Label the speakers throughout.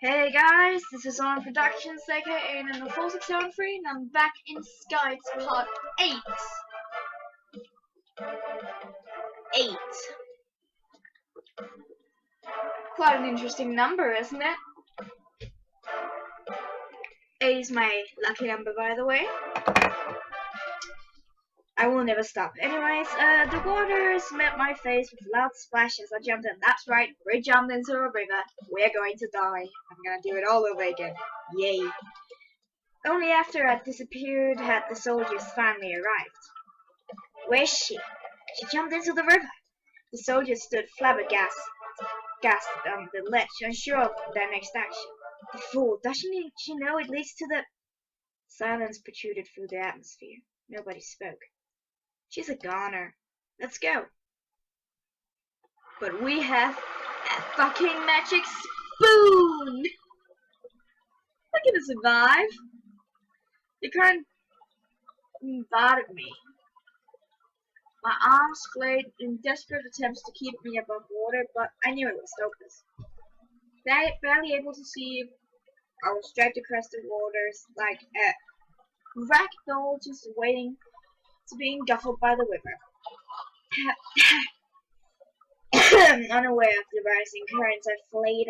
Speaker 1: Hey guys, this is On Productions, aka in the 4673, and I'm back in Skights Part 8. 8. Quite an interesting number, isn't it? 8 is my lucky number, by the way. I will never stop. Anyways, the waters met my face with loud splashes. I jumped in. That's right, we jumped into a river. We're going to die. I'm gonna do it all over again. Yay. Only after I'd disappeared had the soldiers finally arrived. Where's she? She jumped into the river. The soldiers stood flabbergasted on the ledge, unsure of their next action. The fool! Doesn't she know it leads to the... Silence protruded through the atmosphere. Nobody spoke. She's a goner. Let's go. But we have a fucking magic spoon! We're gonna survive. You can't bother me. My arms flayed in desperate attempts to keep me above water, but I knew it was hopeless. Barely able to see, I was dragged across the waters like a ragdoll just waiting to be engulfed by the river. Unaware of the rising currents, I flayed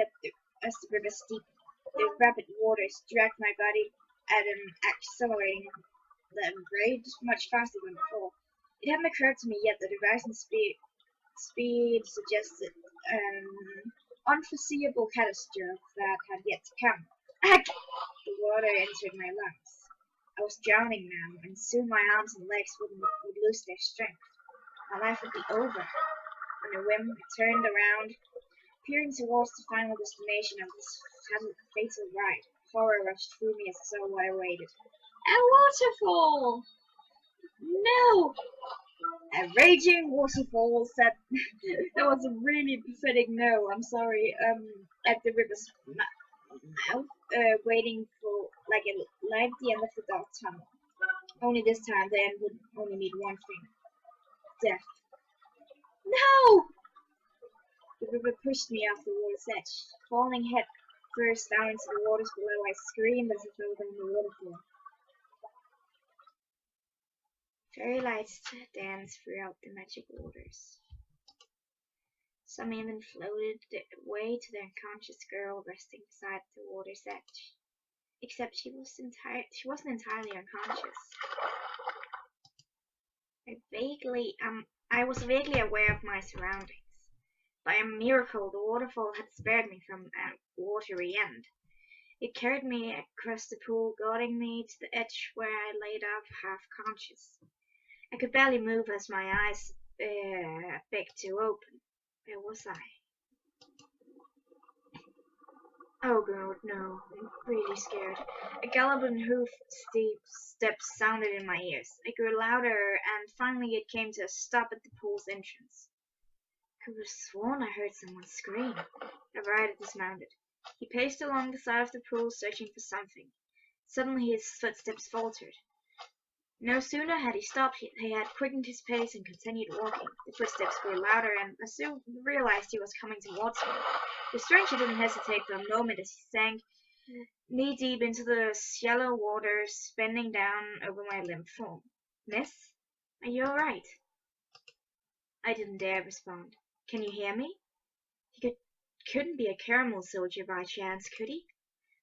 Speaker 1: as the river steep. The rapid waters dragged my body at an accelerating rate much faster than before. It hadn't occurred to me yet that the rising speed suggested an unforeseeable catastrophe that had yet to come. The water entered my lungs. I was drowning now, and soon my arms and legs would lose their strength. My life would be over. On a whim, I turned around, peering towards the final destination of this fatal ride. Horror rushed through me as I saw what I awaited. A waterfall! No! A raging waterfall said that was a really pathetic no, I'm sorry, at the river's mouth, waiting for like the end of the dark tunnel. Only this time the end would only need one thing. Death. No! The river pushed me off the water's edge. Falling head first down into the waters below, I screamed as I fell down the waterfall. Fairy lights danced throughout the magic waters. Some even floated away to the unconscious girl resting beside the water's edge. Except she wasn't entirely unconscious. I was vaguely aware of my surroundings. By a miracle, the waterfall had spared me from a watery end. It carried me across the pool, guiding me to the edge where I laid out half-conscious. I could barely move as my eyes begged to open. Where was I? Oh god, no. I'm really scared. A galloping hoof steps sounded in my ears. It grew louder, and finally it came to a stop at the pool's entrance. I could have sworn I heard someone scream. The rider dismounted. He paced along the side of the pool, searching for something. Suddenly his footsteps faltered. No sooner had he stopped, he had quickened his pace and continued walking. The footsteps grew louder, and I soon realized he was coming towards me. The stranger didn't hesitate for a moment as he sank knee-deep into the shallow waters, bending down over my limp form. Miss? Are you all right? I didn't dare respond. Can you hear me? He couldn't be a caramel soldier by chance, could he?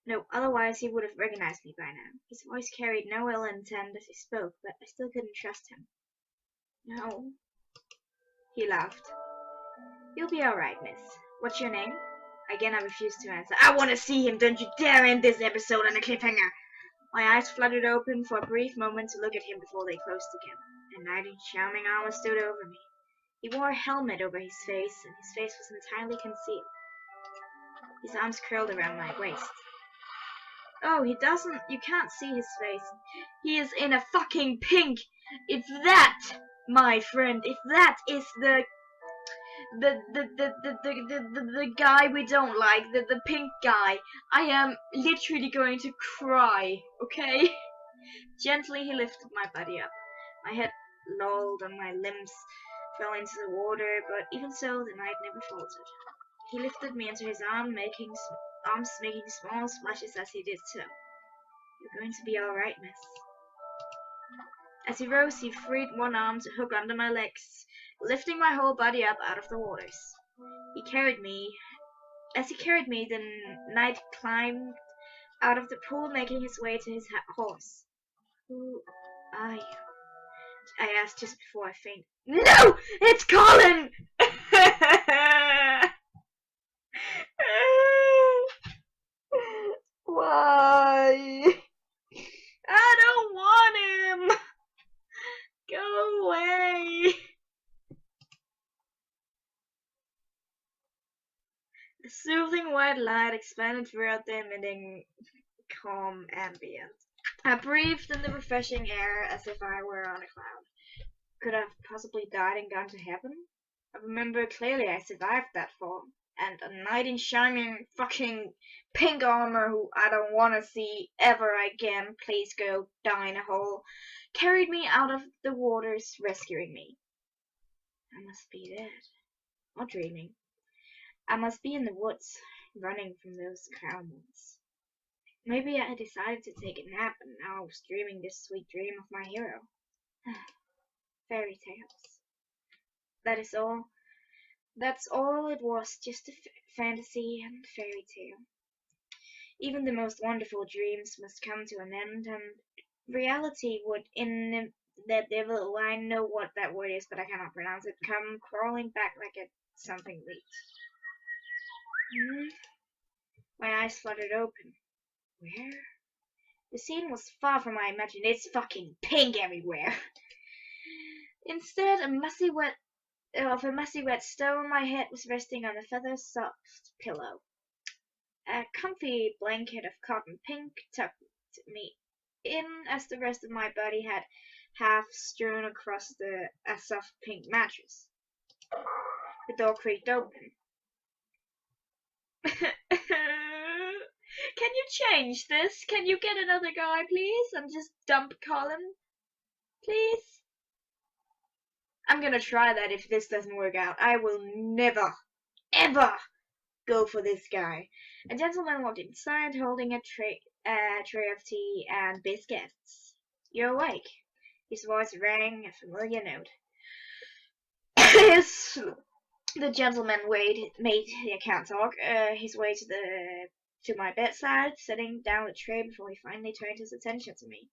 Speaker 1: No, otherwise he would have recognized me by now. His voice carried no ill intent as he spoke, but I still couldn't trust him. No. He laughed. You'll be alright, miss. What's your name? Again, I refused to answer. I want to see him! Don't you dare end this episode on a cliffhanger! My eyes fluttered open for a brief moment to look at him before they closed again. A knight in charming armor stood over me. He wore a helmet over his face, and his face was entirely concealed. His arms curled around my waist. Oh, he doesn't. You can't see his face. He is in a fucking pink. If that, my friend, if that is the guy we don't like, the pink guy, I am literally going to cry. Okay? Gently, he lifted my body up. My head lolled and my limbs fell into the water, but even so, the knight never faltered. He lifted me into his arms, arms making small splashes as he did so. You're going to be alright, miss. As he rose, he freed one arm to hook under my legs, lifting my whole body up out of the waters. As he carried me, the knight climbed out of the pool, making his way to his horse. Who are you? I asked just before I fainted. No! It's Colin! Why? I don't want him! Go away! The soothing white light expanded throughout the emitting calm ambient. I breathed in the refreshing air as if I were on a cloud. Could I have possibly died and gone to heaven? I remember clearly I survived that fall, and a knight in shining fucking pink armor who I don't want to see ever again, please go die in a hole, carried me out of the waters, rescuing me. I must be dead, or dreaming. I must be in the woods, running from those crown ones. Maybe I decided to take a nap and now I was dreaming this sweet dream of my hero. Fairy tales. That is all. That's all it was, just a fantasy and fairy tale. Even the most wonderful dreams must come to an end, and reality would, in that devil, I know what that word is, but I cannot pronounce it, come crawling back like something weak. My eyes fluttered open. Where? The scene was far from my imagination. It's fucking pink everywhere. Instead, of a messy wet stone, my head was resting on a feather-soft pillow. A comfy blanket of cotton pink tucked me in as the rest of my body had half strewn across a soft pink mattress. The door creaked open. Can you change this? Can you get another guy, please? And just dump Colin? Please? I'm gonna try that if this doesn't work out. I will never, ever go for this guy. A gentleman walked inside holding a tray of tea and biscuits. You're awake. His voice rang a familiar note. The gentleman I can't talk, his way to my bedside, setting down the tray before he finally turned his attention to me.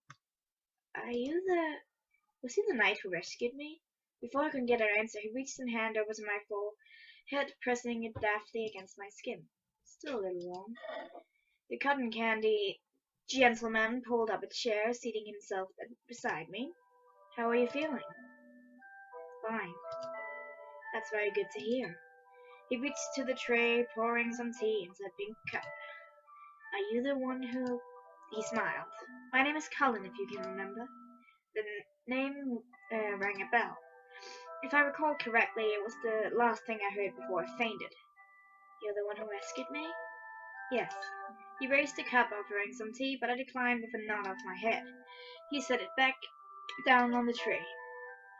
Speaker 1: Was he the knight who rescued me? Before I could get an answer, he reached his hand over to my forehead, pressing it daftly against my skin. Still a little warm. The cotton candy gentleman pulled up a chair, seating himself beside me. How are you feeling? Fine. That's very good to hear. He reached to the tray, pouring some tea into a pink cup. Are you the one who... He smiled. My name is Colin, if you can remember. The name rang a bell. If I recall correctly, it was the last thing I heard before I fainted. You're the one who rescued me? Yes. He raised the cup, offering some tea, but I declined with a nod of my head. He set it back down on the tray.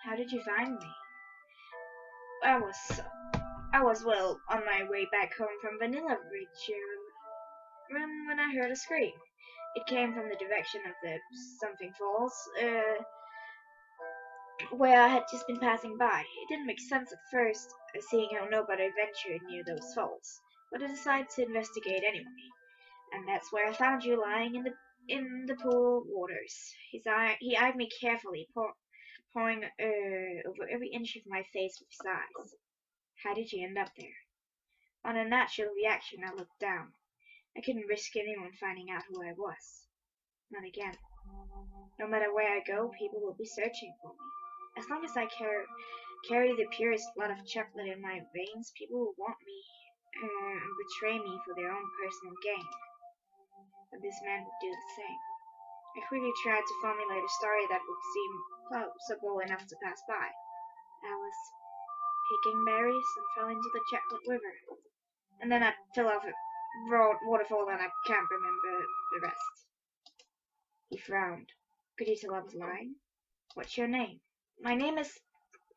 Speaker 1: How did you find me? I was well on my way back home from Vanilla Ridge when I heard a scream. It came from the direction of the something falls, where I had just been passing by. It didn't make sense at first, seeing how nobody ventured near those falls, but I decided to investigate anyway. And that's where I found you lying in the pool waters. He eyed me carefully, pouring over every inch of my face with his eyes. How did you end up there? On a natural reaction, I looked down. I couldn't risk anyone finding out who I was. Not again. No matter where I go, people will be searching for me. As long as I carry the purest blood of chocolate in my veins, people will want me and betray me for their own personal gain. But this man would do the same. I quickly tried to formulate a story that would seem plausible enough to pass by. I was picking berries and fell into the chocolate river. And then I fell off a waterfall and I can't remember the rest. He frowned. Could you tell I was lying? What's your name? My name is...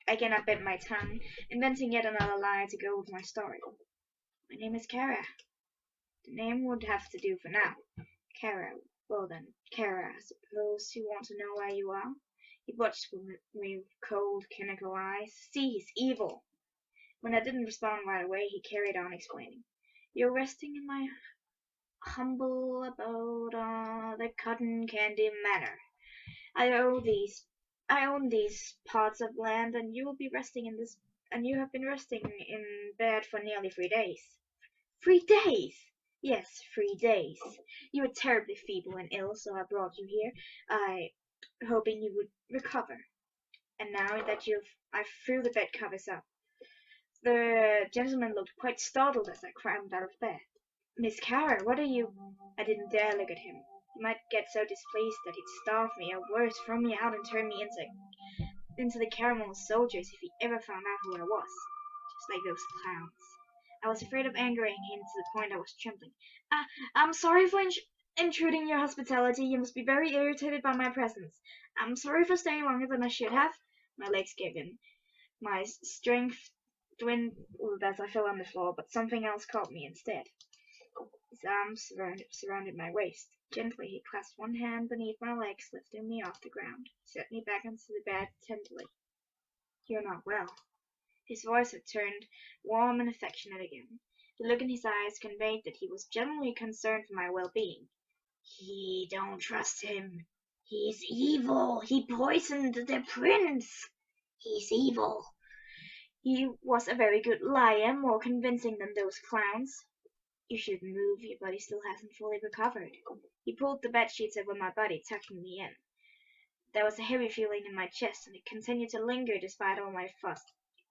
Speaker 1: Again I bit my tongue, inventing yet another lie to go with my story. My name is Kara. The name would have to do for now. Kara. Well then, Kara, I suppose you want to know where you are? He watched me with cold, cynical eyes. See, he's evil. When I didn't respond right away, he carried on explaining. You're resting in my humble abode, the Cotton Candy Manor. I own these parts of land, and you will be resting in this, and you have been resting in bed for nearly 3 days. 3 days! Yes, 3 days. You were terribly feeble and ill, so I brought you here, hoping you would recover. And now that I threw the bed covers up. The gentleman looked quite startled as I climbed out of bed. Miss Kara, what are you? I didn't dare look at him. He might get so displeased that he'd starve me, or worse, throw me out and turn me into the caramel soldiers if he ever found out who I was. Just like those clowns. I was afraid of angering him to the point I was trembling. I'm sorry for intruding your hospitality. You must be very irritated by my presence. I'm sorry for staying longer than I should have. My legs gave in. My strength dwindled as I fell on the floor, but something else caught me instead. His arms surrounded my waist. Gently, he clasped one hand beneath my legs, lifting me off the ground. He set me back onto the bed tenderly. You're not well. His voice had turned warm and affectionate again. The look in his eyes conveyed that he was genuinely concerned for my well-being. Don't trust him. He's evil. He poisoned the prince. He's evil. He was a very good liar, more convincing than those clowns. You shouldn't move. Your body still hasn't fully recovered. He pulled the bedsheets over my body, tucking me in. There was a heavy feeling in my chest, and it continued to linger despite all my fuss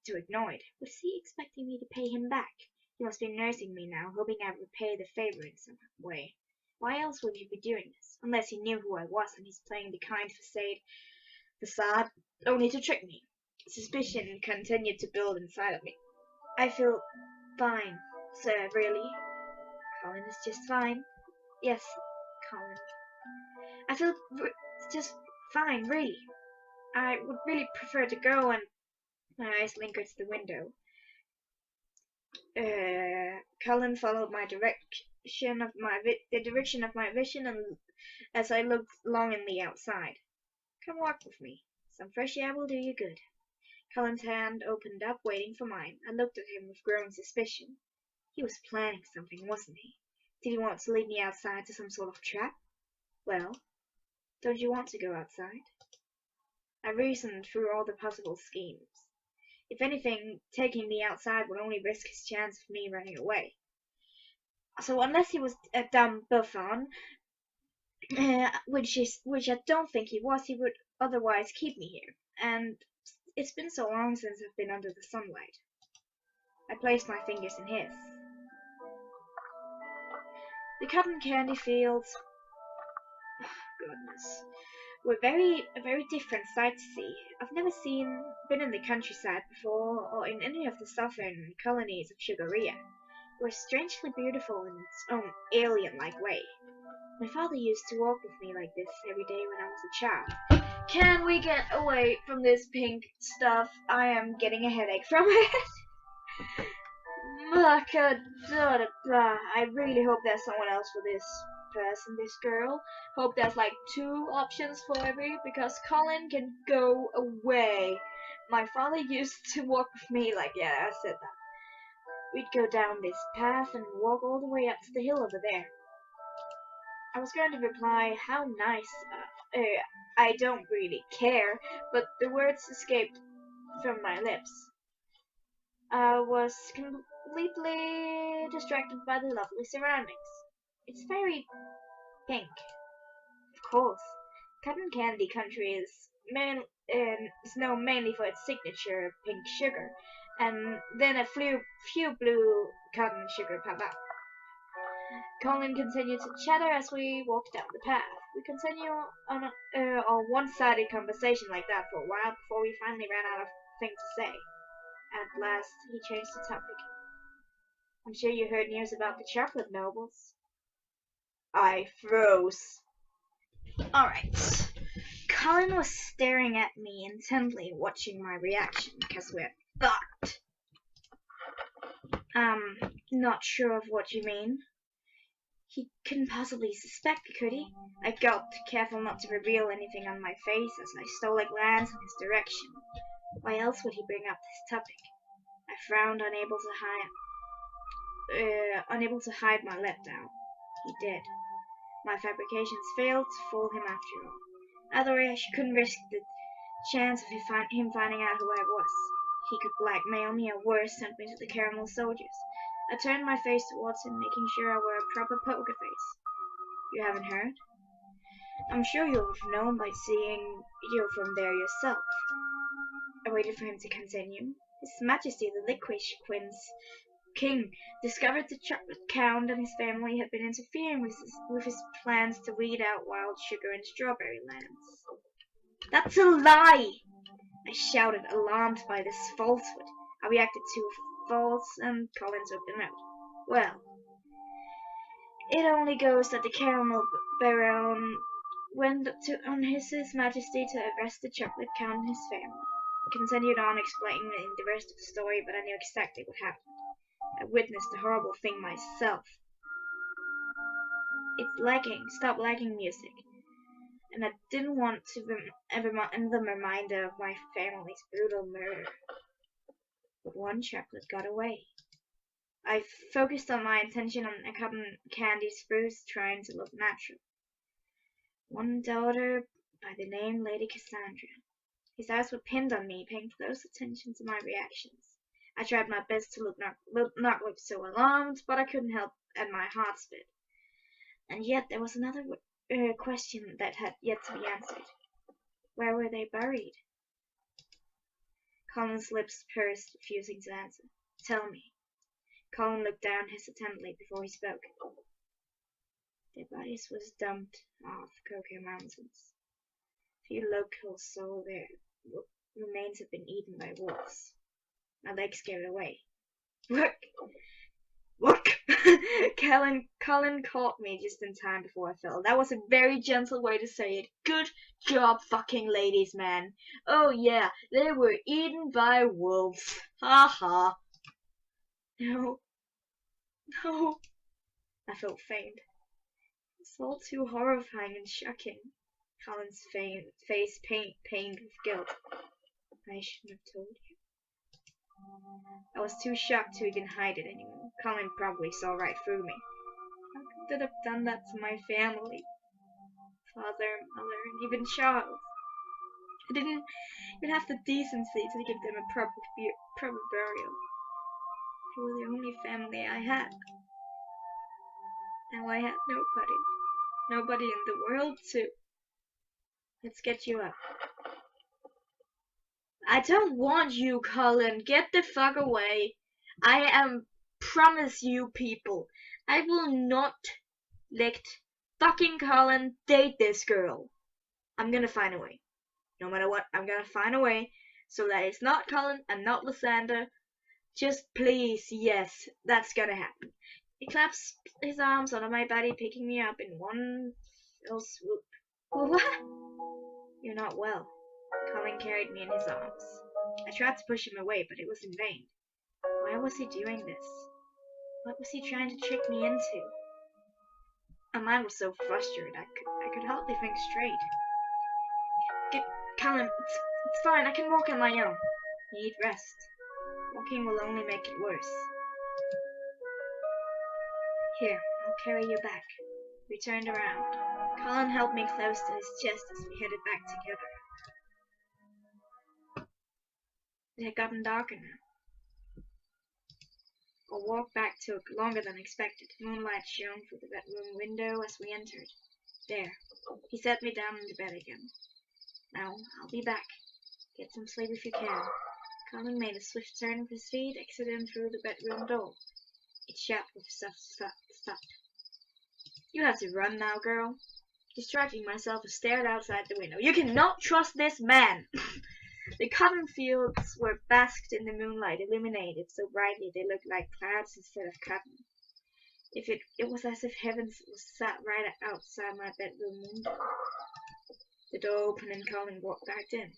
Speaker 1: to ignore it. Was he expecting me to pay him back? He must be nursing me now, hoping I'd repay the favor in some way. Why else would he be doing this? Unless he knew who I was and he's playing the kind facade only to trick me. Suspicion continued to build inside of me. I feel fine, sir, really. Colin is just fine. Yes, Colin. I feel just fine, really. I would really prefer to go, and my eyes lingered to the window. Colin followed the direction of my vision, and as I looked longingly outside. Come walk with me. Some fresh air will do you good. Colin's hand opened up, waiting for mine. I looked at him with growing suspicion. He was planning something, wasn't he? Did he want to lead me outside to some sort of trap? Well, don't you want to go outside? I reasoned through all the possible schemes. If anything, taking me outside would only risk his chance of me running away. So unless he was a dumb buffoon, which I don't think he was, he would otherwise keep me here. And it's been so long since I've been under the sunlight. I placed my fingers in his. The cotton candy fields, goodness, were a very different sight to see. I've never been in the countryside before, or in any of the southern colonies of Sugaria. It was strangely beautiful in its own alien-like way. My father used to walk with me like this every day when I was a child. Can we get away from this pink stuff? I am getting a headache from it. I really hope there's someone else for this person, this girl. Hope there's like 2 options for every, because Colin can go away. My father used to walk with me like, yeah, I said that. We'd go down this path and walk all the way up to the hill over there. I was going to reply, how nice, I don't really care, but the words escaped from my lips. I was completely distracted by the lovely surroundings. It's very pink. Of course, cotton candy country is known mainly for its signature pink sugar, and then a few blue cotton sugar pop out. Colin continued to chatter as we walked down the path. We continued on a one-sided conversation like that for a while before we finally ran out of things to say. At last, he changed the topic. I'm sure you heard news about the chocolate nobles. I froze. Alright. Colin was staring at me intently, watching my reaction, because we're fucked. Not sure of what you mean. He couldn't possibly suspect, could he? I gulped, careful not to reveal anything on my face as I stole a glance in his direction. Why else would he bring up this topic? I frowned, unable to hide my letdown. He did. My fabrications failed to fool him after all. Otherwise, I couldn't risk the chance of him finding out who I was. He could blackmail me or worse, send me to the Caramel Soldiers. I turned my face towards him, making sure I wore a proper poker face. You haven't heard? I'm sure you'll have known by seeing you from there yourself. I waited for him to continue. His Majesty the Licorice King discovered the Chocolate Count and his family had been interfering with his plans to weed out wild sugar in strawberry lands. That's a lie! I shouted, alarmed by this falsehood. I reacted to false and Colin took them out. Well, it only goes that the Caramel Baron went on His Majesty to arrest the Chocolate Count and his family. He continued on explaining the rest of the story, but I knew exactly what happened. I witnessed the horrible thing myself. Stopped liking music, and I didn't want to the reminder of my family's brutal murder. But one chocolate got away. I focused on my attention on a cotton candy spruce trying to look natural. One daughter by the name Lady Cassandra. His eyes were pinned on me, paying close attention to my reactions. I tried my best to not look so alarmed, but I couldn't help at my heart spit. And yet there was another question that had yet to be answered. Where were they buried? Colin's lips pursed, refusing to answer. Tell me. Colin looked down hesitantly before he spoke. Their bodies was dumped off Cocoa Mountains. Few locals saw their remains had been eaten by wolves. My legs gave away. Look! Colin caught me just in time before I fell. That was a very gentle way to say it. Good job, fucking ladies, man. Oh yeah, they were eaten by wolves. Ha ha. No. I felt faint. It's all too horrifying and shocking. Colin's face pained with guilt. I shouldn't have told you. I was too shocked to even hide it anymore. Colin probably saw right through me. How could I have done that to my family? Father, mother, and even Charles. I didn't even have the decency to give them a proper burial. They were the only family I had. Now I had nobody. Nobody in the world to... Let's get you up. I don't want you, Colin. Get the fuck away. Promise you people, I will not let fucking Colin date this girl. I'm gonna find a way. No matter what, I'm gonna find a way so that it's not Colin and not Lysander. Just please, yes, that's gonna happen. He claps his arms under my body, picking me up in one fell swoop. What? You're not well. Colin carried me in his arms. I tried to push him away, but it was in vain. Why was he doing this? What was he trying to trick me into? My mind was so frustrated, I could hardly think straight. Colin, it's fine, I can walk on my own. You need rest. Walking will only make it worse. Here, I'll carry you back. We turned around. Colin held me close to his chest as we headed back together. It had gotten darker now. Our walk back took longer than expected. Moonlight shone through the bedroom window as we entered. There. He set me down in the bed again. Now, I'll be back. Get some sleep if you can. Colin made a swift turn of his feet, exiting through the bedroom door. It shut with a soft thud. You have to run now, girl. Distracting myself, I stared outside the window. You cannot trust this man! The cotton fields were basked in the moonlight, illuminated so brightly they looked like clouds instead of cotton. It was as if heaven was sat right outside my bedroom window. The door opened and Colin walked back in.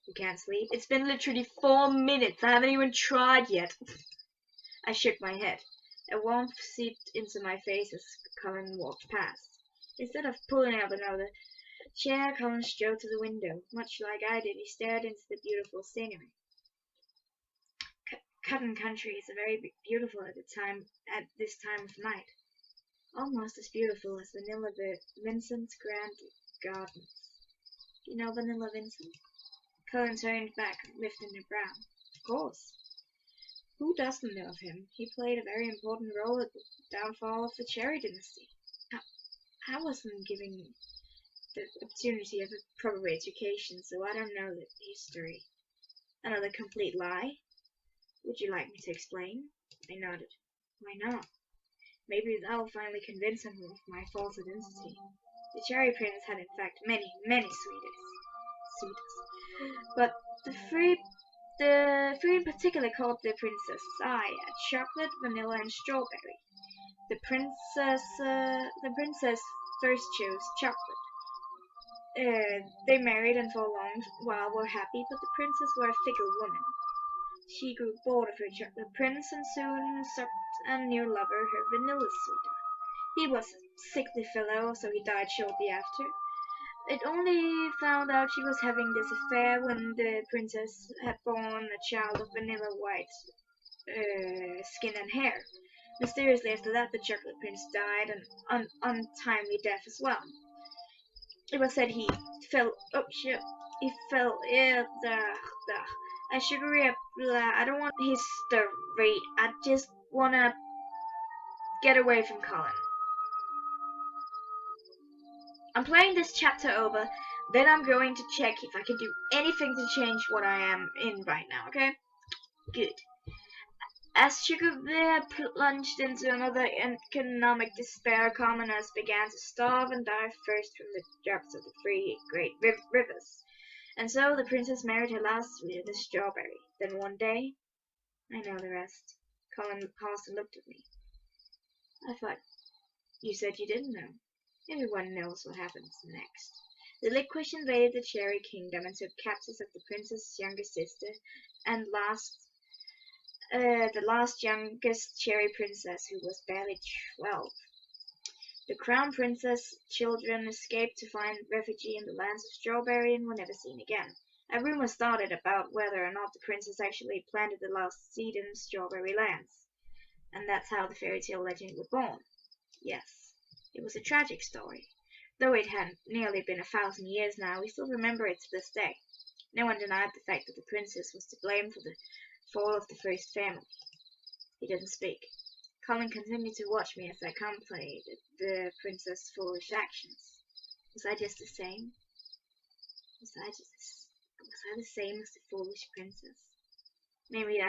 Speaker 1: You can't sleep? It's been literally 4 minutes. I haven't even tried yet. I shook my head. A warmth seeped into my face as Colin walked past. Instead of pulling up another chair, Colin strode to the window. Much like I did, he stared into the beautiful scenery. Cotton country is very beautiful at this time of night. Almost as beautiful as Vanilla Vincent's grand gardens. Do you know Vanilla Vincent? Colin turned back, lifting a brow. Of course. Who doesn't know of him? He played a very important role at the downfall of the Cherry dynasty. I wasn't given the opportunity of a proper education, so I don't know the history. Another complete lie? Would you like me to explain? I nodded. Why not? Maybe that'll finally convince him of my false identity. The Cherry Prince had in fact many, many sweeties. But the three in particular called the Princess Saya, chocolate, vanilla, and strawberry. The princess first chose chocolate. They married and for a long while were happy, but the princess was a fickle woman. She grew bored of her chocolate prince and soon sought a new lover, her vanilla sweetheart. He was a sickly fellow, so he died shortly after. It only found out she was having this affair when the princess had born a child of vanilla white skin and hair. Mysteriously after that, the chocolate prince died an untimely death as well. It was said he fell ill. A sugary blah. I don't want history. I just wanna get away from Colin. I'm playing this chapter over, then I'm going to check if I can do anything to change what I am in right now, okay? Good. As Sugar Bear plunged into another economic despair, commoners began to starve and die first from the depths of the three great rivers. And so the princess married her last sweetheart, the strawberry. Then one day, I know the rest. Colin paused and looked at me. I thought, you said you didn't know. Everyone knows what happens next. The Licorice invaded the Cherry Kingdom and took captives of the princess's younger sister and the last youngest Cherry Princess, who was barely 12. The Crown Princess' children escaped to find refuge in the lands of Strawberry and were never seen again. A rumor started about whether or not the princess actually planted the last seed in Strawberry lands. And that's how the fairy tale legend was born. Yes, it was a tragic story. Though it had nearly been 1,000 years now, we still remember it to this day. No one denied the fact that the princess was to blame for the fall of the first family. He didn't speak. Colin continued to watch me as I contemplated the princess's foolish actions. Was I just the same? Was I the same as the foolish princess? Maybe if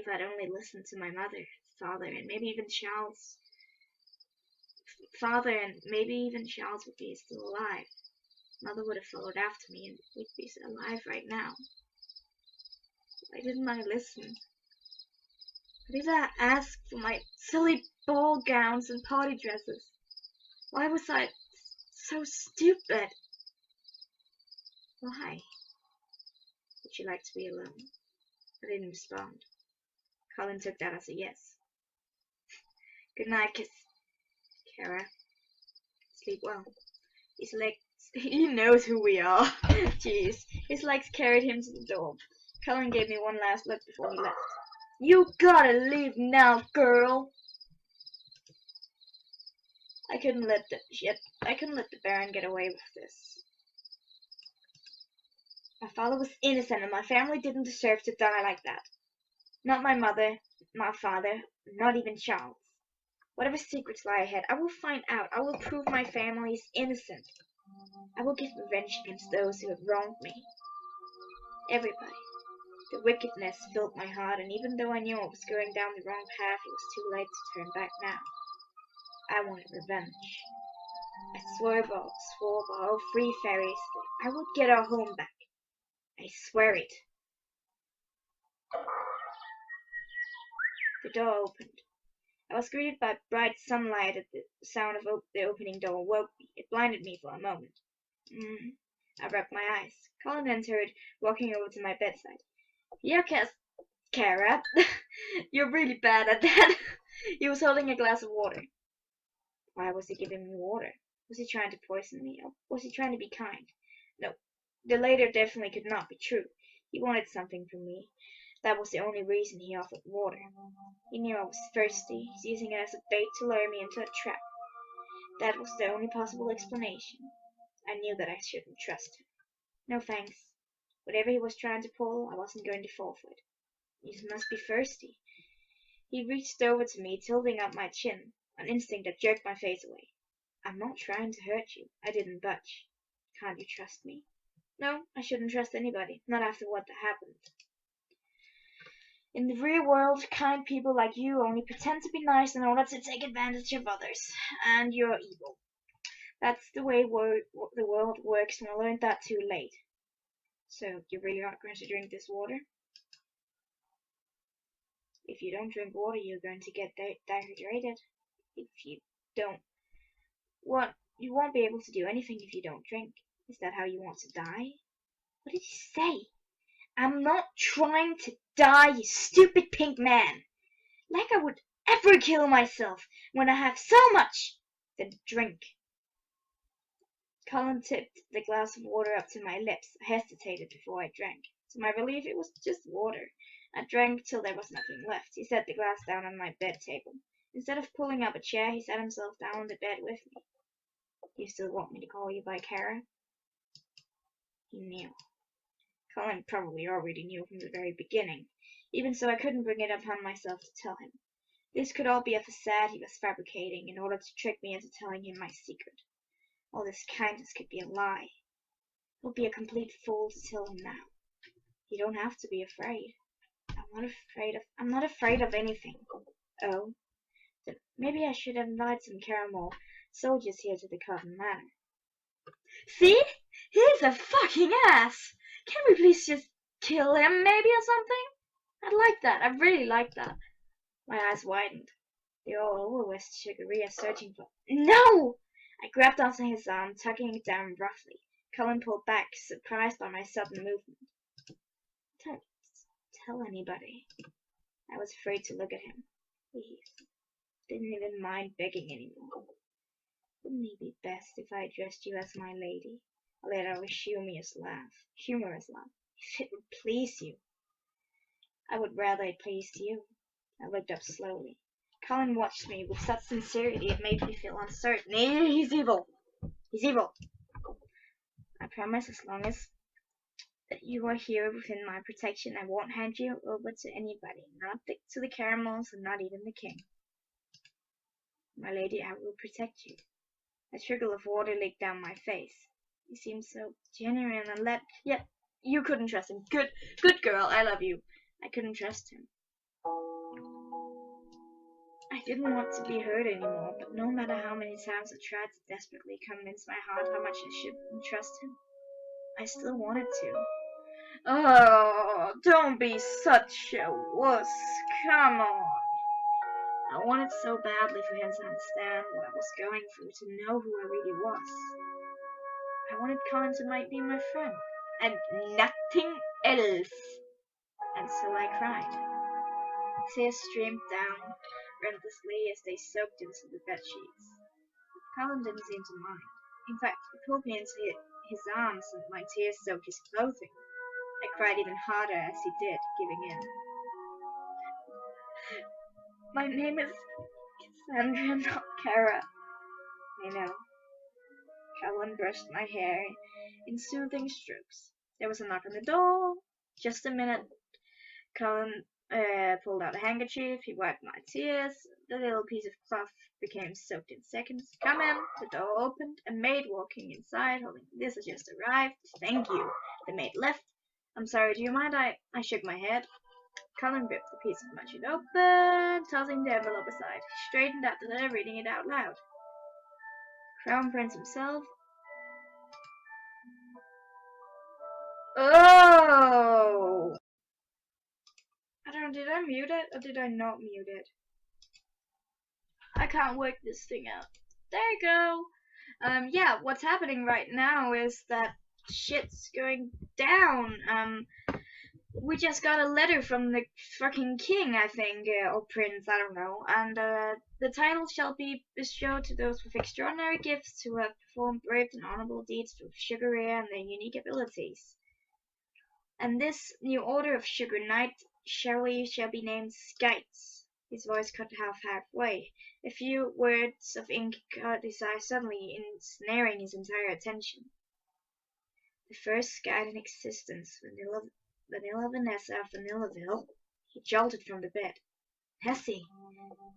Speaker 1: I'd only listened to my mother, father, and maybe even Charles' father, and maybe even Charles would be still alive. Mother would have followed after me, and we'd be alive right now. Why didn't I listen? Why did I ask for my silly ball gowns and party dresses? Why was I so stupid? Why? Would you like to be alone? I didn't respond. Colin took that as a yes. Good night, Kara. Sleep well. He knows who we are. Jeez. His legs carried him to the door. Colin gave me one last look before he left. You gotta leave now, girl. I couldn't let the Baron get away with this. My father was innocent, and my family didn't deserve to die like that. Not my mother, my father, not even Charles. Whatever secrets lie ahead, I will find out. I will prove my family is innocent. I will get revenge against those who have wronged me. Everybody. The wickedness filled my heart, and even though I knew I was going down the wrong path, it was too late to turn back now. I wanted revenge. I swore by all three fairies that I would get our home back. I swear it. The door opened. I was greeted by bright sunlight, and the sound of the opening door woke me. It blinded me for a moment. I rubbed my eyes. Colin entered, walking over to my bedside. Kara, you're really bad at that. He was holding a glass of water. Why was he giving me water? Was he trying to poison me? Or was he trying to be kind? No, the latter definitely could not be true. He wanted something from me. That was the only reason he offered water. He knew I was thirsty. He's using it as a bait to lure me into a trap. That was the only possible explanation. I knew that I shouldn't trust him. No thanks. Whatever he was trying to pull, I wasn't going to fall for it. You must be thirsty. He reached over to me, tilting up my chin, an instinct that jerked my face away. I'm not trying to hurt you. I didn't budge. Can't you trust me? No, I shouldn't trust anybody, not after what happened. In the real world, kind people like you only pretend to be nice in order to take advantage of others, and you're evil. That's the way the world works, and I learned that too late. So, you really aren't going to drink this water? If you don't drink water, you're going to get dehydrated. If you don't, you won't be able to do anything if you don't drink. Is that how you want to die? What did he say? I'm not trying to die, you stupid pink man. Like I would ever kill myself when I have so much. Then drink. Colin tipped the glass of water up to my lips. I hesitated before I drank. To my relief, it was just water. I drank till there was nothing left. He set the glass down on my bed table. Instead of pulling up a chair, he sat himself down on the bed with me. You still want me to call you by Kara? He knew. Colin probably already knew from the very beginning. Even so, I couldn't bring it upon myself to tell him. This could all be a facade he was fabricating in order to trick me into telling him my secret. All this kindness could be a lie. I would be a complete fool to tell him now. You don't have to be afraid. I'm not afraid of anything. Oh? Then maybe I should invite some caramel soldiers here to the Cotton Manor. See? He's a fucking ass! Can we please just kill him, maybe, or something? I'd like that. I really like that. My eyes widened. They were all over West Sugaria searching for... No! I grabbed onto his arm, tugging it down roughly. Colin pulled back, surprised by my sudden movement. Don't tell anybody. I was afraid to look at him. Please. Didn't even mind begging anymore. Wouldn't it be best if I addressed you as my lady? I let out a humorous laugh. If it would please you. I would rather it pleased you. I looked up slowly. Colin watched me with such sincerity it made me feel uncertain. He's evil. He's evil. I promise as long as that you are here within my protection, I won't hand you over to anybody. Not to the caramels and not even the king. My lady, I will protect you. A trickle of water leaked down my face. He seemed so genuine and yet you couldn't trust him. Good girl, I love you. I couldn't trust him. I didn't want to be hurt anymore, but no matter how many times I tried to desperately convince my heart how much I shouldn't trust him, I still wanted to. Oh, don't be such a wuss. Come on. I wanted so badly for him to understand what I was going through, to know who I really was. I wanted Colin to be my friend, and nothing else. And so I cried. Tears streamed down relentlessly as they soaked into the bedsheets. Colin didn't seem to mind. In fact, he pulled me into his arms and my tears soaked his clothing. I cried even harder as he did, giving in. My name is Cassandra, not Kara. I know. Colin brushed my hair in soothing strokes. There was a knock on the door. Just a minute. Colin pulled out a handkerchief. He wiped my tears. The little piece of cloth became soaked in seconds. Come in. The door opened. A maid walking inside, holding this has just arrived. Thank you. The maid left. I'm sorry, do you mind? I shook my head. Colin ripped the piece of machine open, tossing the envelope aside. He straightened out the letter, reading it out loud. Crown Prince himself. Oh! I don't know, did I mute it or did I not mute it? I can't work this thing out. There you go. Yeah, what's happening right now is that shit's going down. We just got a letter from the fucking king, I think, or prince, I don't know, and the title shall be bestowed to those with extraordinary gifts who have performed brave and honorable deeds with chivalry and their unique abilities. And this new order of sugar knight shall be named Skights. His voice cut halfway. A few words of ink caught his eye suddenly, ensnaring his entire attention. The first Skite in existence, Vanilla Vanessa of Vanillaville. He jolted from the bed. Nessie!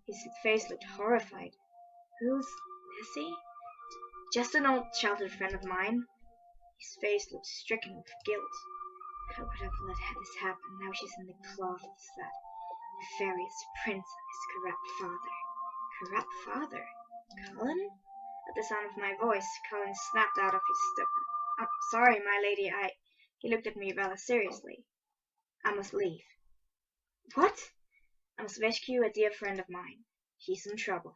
Speaker 1: His face looked horrified. Who's Nessie? Just an old childhood friend of mine. His face looked stricken with guilt. How could I have let this happen? Now she's in the cloth of that nefarious prince and his corrupt father. Corrupt father? Colin? At the sound of my voice, Colin snapped out of his stupor. I'm sorry, my lady, He looked at me rather seriously. I must leave. What? I must rescue a dear friend of mine. She's in trouble.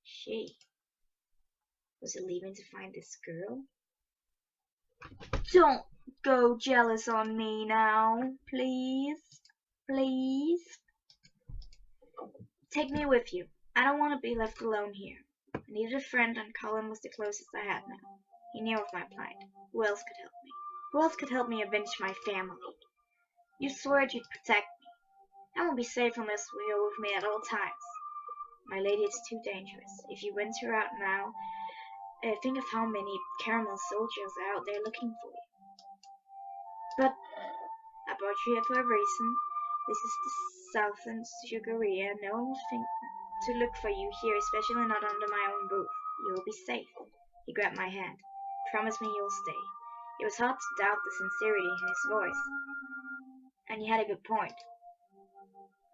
Speaker 1: She? Was he leaving to find this girl? Don't go jealous on me now, please. Please. Take me with you. I don't want to be left alone here. I needed a friend, and Colin was the closest I had now. He knew of my plight. Who else could help me? Who else could help me avenge my family? You swore you'd protect me. I won't be safe unless you're with me at all times. My lady, it's too dangerous. If you venture out now, think of how many caramel soldiers are out there looking for you. But I brought you here for a reason. This is the Southern Sugaria. No one will think to look for you here, especially not under my own roof. You will be safe. He grabbed my hand. Promise me you'll stay. It was hard to doubt the sincerity in his voice. And he had a good point.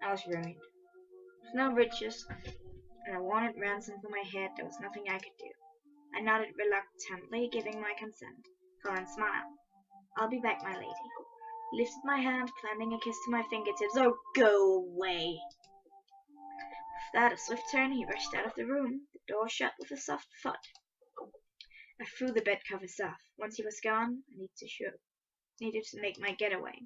Speaker 1: I was ruined. With no riches, and I wanted ransom for my head. There was nothing I could do. I nodded reluctantly, giving my consent. Colin smiled. I'll be back, my lady. He lifted my hand, planting a kiss to my fingertips. Oh, go away! With that, a swift turn, he rushed out of the room. The door shut with a soft thud. I threw the bed covers off. Once he was gone, I needed to make my getaway.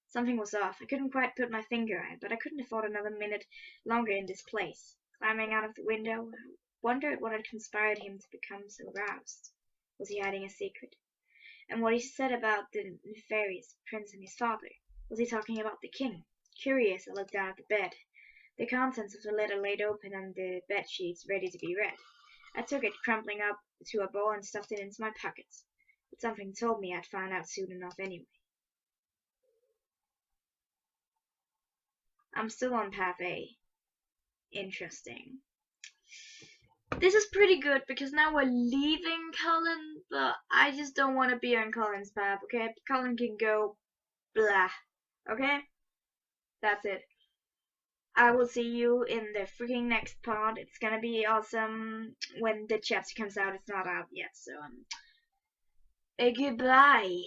Speaker 1: Something was off. I couldn't quite put my finger on it, but I couldn't afford another minute longer in this place. Climbing out of the window, I wondered what had conspired him to become so roused. Was he hiding a secret? And what he said about the nefarious prince and his father? Was he talking about the king? Curious, I looked down at the bed. The contents of the letter laid open on the bed sheets, ready to be read. I took it, crumpling up to a ball, and stuffed it into my pockets. But something told me I'd find out soon enough anyway. I'm still on path A. Interesting. This is pretty good because now we're leaving Colin, but I just don't want to be on Colin's path, okay? Colin can go blah, okay? That's it. I will see you in the freaking next part. It's gonna be awesome when the chapter comes out. It's not out yet, so goodbye.